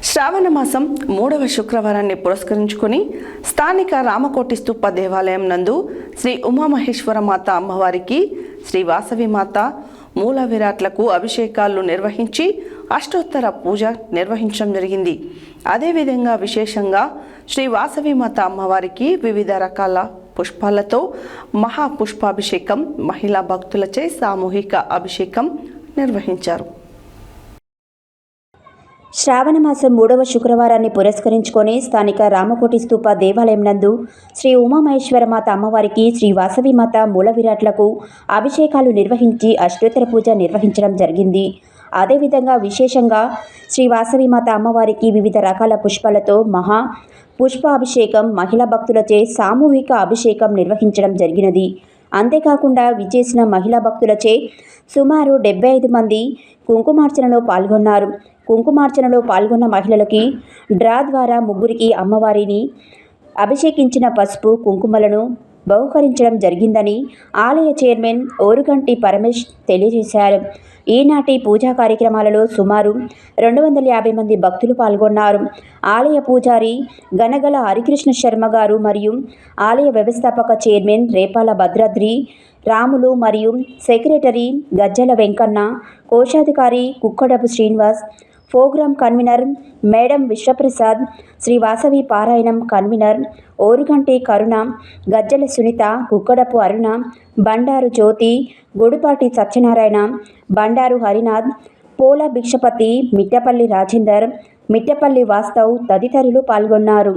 శ్రావణ మాసం 3వ శుక్రవారాన్ని పురస్కరించుకొని స్థానిక రామకోటి స్తూప దేవాలయం నందు శ్రీ ఉమామహేశ్వర మాత అమ్మవారికి, శ్రీ వాసవి మాత మూల విరాట్లకు అభిషేకాలు నిర్వహించి అష్టోత్తర పూజ నిర్వహించడం జరిగింది. అదేవిధంగా విశేషంగా శ్రీ వాసవి మాత అమ్మవారికి వివిధ రకాల పుష్పాలతో మహాపుష్పాభిషేకం, మహిళా భక్తులచే సామూహిక అభిషేకం నిర్వహించారు. శ్రావణ మాసం 3వ శుక్రవారాన్ని పురస్కరించుకొని స్థానిక రామకోటి స్తూప దేవాలయం నందు శ్రీ ఉమామహేశ్వర మాత అమ్మవారికి, శ్రీ వాసవి మాత మూల విరాట్లకు అభిషేకాలు నిర్వహించి అష్టోత్తర పూజ నిర్వహించడం జరిగింది. అదేవిధంగా విశేషంగా శ్రీ వాసవి మాత అమ్మవారికి వివిధ రకాల పుష్పాలతో మహా పుష్పాభిషేకం, మహిళా భక్తులచే సామూహిక అభిషేకం నిర్వహించడం జరిగినది. అంతేకాకుండా విచ్చేసిన మహిళా భక్తులచే సుమారు 75 మంది కుంకుమార్చనలో పాల్గొన్నారు. కుంకుమార్చనలో పాల్గొన్న మహిళలకి డ్రా ద్వారా ముగ్గురికి అమ్మవారిని అభిషేకించిన పసుపు కుంకుమలను బహుకరించడం జరిగిందని ఆలయ చైర్మన్ ఓరుగంటి పరమేష్ తెలియజేశారు. ఈనాటి పూజా కార్యక్రమాలలో సుమారు 250 మంది భక్తులు పాల్గొన్నారు. ఆలయ పూజారి గనగల హరికృష్ణ శర్మ గారు మరియు ఆలయ వ్యవస్థాపక చైర్మన్ రేపాల భద్రాద్రి రాములు మరియు సెక్రటరీ గజ్జల వెంకన్న, కోశాధికారి Kukkadapu Srinivas, programme convener madam Vishwaprasad, Sri Vasavi పారాయణం కన్వీనర్ ఓరుగంటి కరుణ, గజ్జల సునీత, కుక్కడపు అరుణ, బండారు జ్యోతి, గుడిపాటి సత్యనారాయణ, బండారు హరినాథ్, పోల భిక్షపతి, మిట్టపల్లి రాజేందర్, మిట్టపల్లి వాస్తవ్ తదితరులు పాల్గొన్నారు.